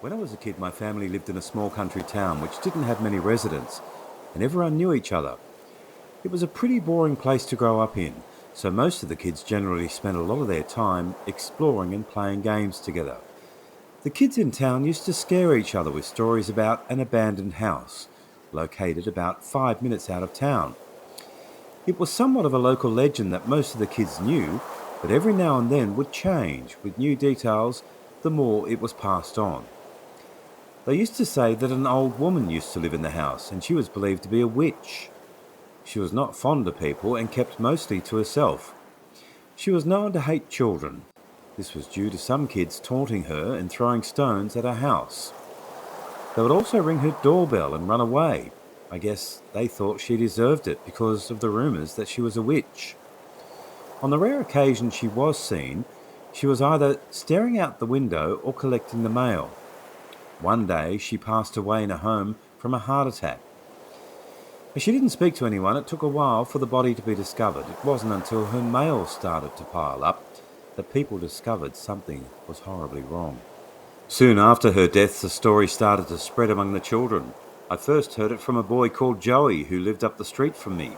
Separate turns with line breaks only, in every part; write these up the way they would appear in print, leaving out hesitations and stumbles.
When I was a kid, my family lived in a small country town which didn't have many residents, and everyone knew each other. It was a pretty boring place to grow up in, so most of the kids generally spent a lot of their time exploring and playing games together. The kids in town used to scare each other with stories about an abandoned house, located about 5 minutes out of town. It was somewhat of a local legend that most of the kids knew, but every now and then would change with new details the more it was passed on. They used to say that an old woman used to live in the house and she was believed to be a witch. She was not fond of people and kept mostly to herself. She was known to hate children. This was due to some kids taunting her and throwing stones at her house. They would also ring her doorbell and run away. I guess they thought she deserved it because of the rumours that she was a witch. On the rare occasion she was seen, she was either staring out the window or collecting the mail. One day she passed away in a home from a heart attack. As she didn't speak to anyone, it took a while for the body to be discovered. It wasn't until her mail started to pile up that people discovered something was horribly wrong. Soon after her death, the story started to spread among the children. I first heard it from a boy called Joey who lived up the street from me.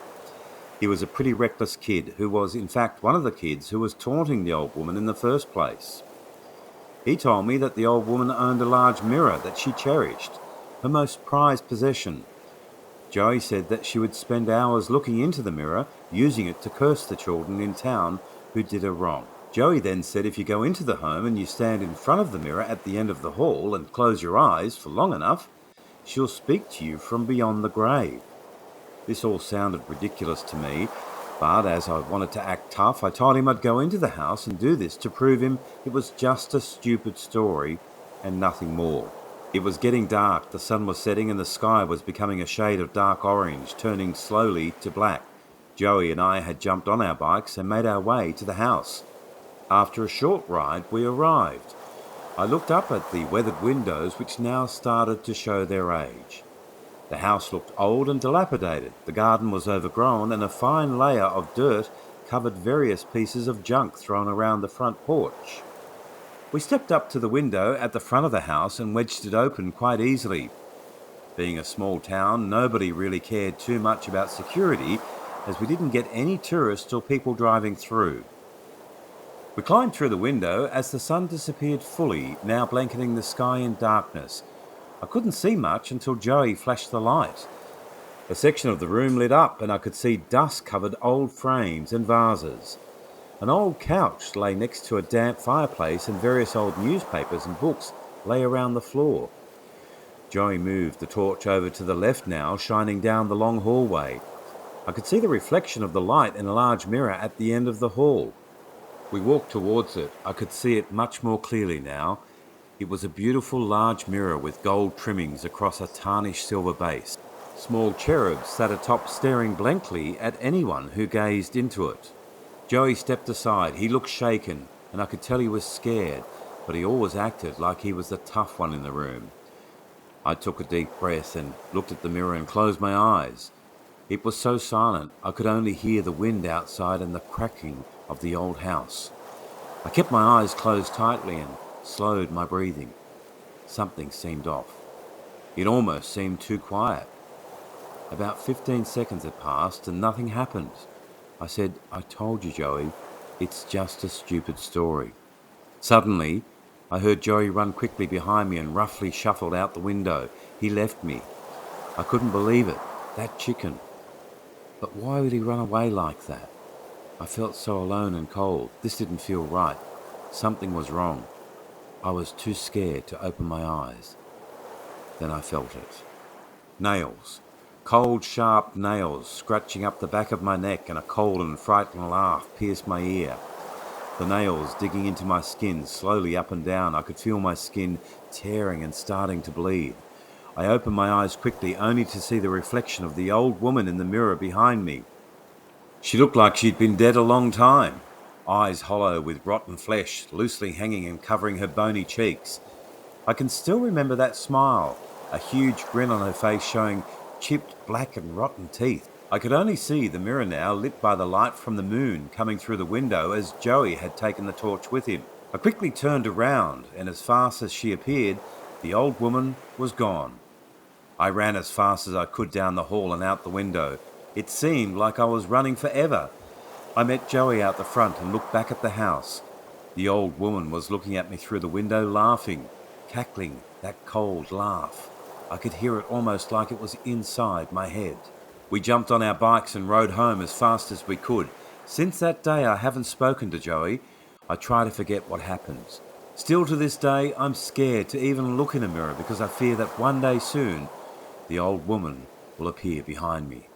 He was a pretty reckless kid who was in fact one of the kids who was taunting the old woman in the first place. He told me that the old woman owned a large mirror that she cherished, her most prized possession. Joey said that she would spend hours looking into the mirror, using it to curse the children in town who did her wrong. Joey then said if you go into the home and you stand in front of the mirror at the end of the hall and close your eyes for long enough, she'll speak to you from beyond the grave. This all sounded ridiculous to me, but as I wanted to act tough, I told him I'd go into the house and do this to prove him it was just a stupid story and nothing more. It was getting dark, the sun was setting and the sky was becoming a shade of dark orange, turning slowly to black. Joey and I had jumped on our bikes and made our way to the house. After a short ride, we arrived. I looked up at the weathered windows which now started to show their age. The house looked old and dilapidated. The garden was overgrown and a fine layer of dirt covered various pieces of junk thrown around the front porch. We stepped up to the window at the front of the house and wedged it open quite easily. Being a small town, nobody really cared too much about security as we didn't get any tourists or people driving through. We climbed through the window as the sun disappeared fully, now blanketing the sky in darkness. I couldn't see much until Joey flashed the light. A section of the room lit up and I could see dust-covered old frames and vases. An old couch lay next to a damp fireplace and various old newspapers and books lay around the floor. Joey moved the torch over to the left now, shining down the long hallway. I could see the reflection of the light in a large mirror at the end of the hall. We walked towards it. I could see it much more clearly now. It was a beautiful large mirror with gold trimmings across a tarnished silver base. Small cherubs sat atop staring blankly at anyone who gazed into it. Joey stepped aside. He looked shaken, and I could tell he was scared, but he always acted like he was the tough one in the room. I took a deep breath and looked at the mirror and closed my eyes. It was so silent I could only hear the wind outside and the cracking of the old house. I kept my eyes closed tightly and slowed my breathing. Something seemed off. It almost seemed too quiet. About 15 seconds had passed and nothing happened. I said, "I told you, Joey, it's just a stupid story." Suddenly, I heard Joey run quickly behind me and roughly shuffled out the window. He left me. I couldn't believe it. That chicken. But why would he run away like that? I felt so alone and cold. This didn't feel right. Something was wrong. I was too scared to open my eyes. Then I felt it. Nails. Cold, sharp nails scratching up the back of my neck, and a cold and frightened laugh pierced my ear. The nails digging into my skin slowly up and down. I could feel my skin tearing and starting to bleed. I opened my eyes quickly, only to see the reflection of the old woman in the mirror behind me. She looked like she'd been dead a long time. Eyes hollow with rotten flesh, loosely hanging and covering her bony cheeks. I can still remember that smile, a huge grin on her face showing chipped black and rotten teeth. I could only see the mirror now, lit by the light from the moon coming through the window as Joey had taken the torch with him. I quickly turned around, and as fast as she appeared, The old woman was gone. I ran as fast as I could down the hall and out the window. It seemed like I was running forever. I met Joey out the front and looked back at the house. The old woman was looking at me through the window, laughing, cackling that cold laugh. I could hear it almost like it was inside my head. We jumped on our bikes and rode home as fast as we could. Since that day, I haven't spoken to Joey. I try to forget what happened. Still to this day, I'm scared to even look in a mirror because I fear that one day soon, the old woman will appear behind me.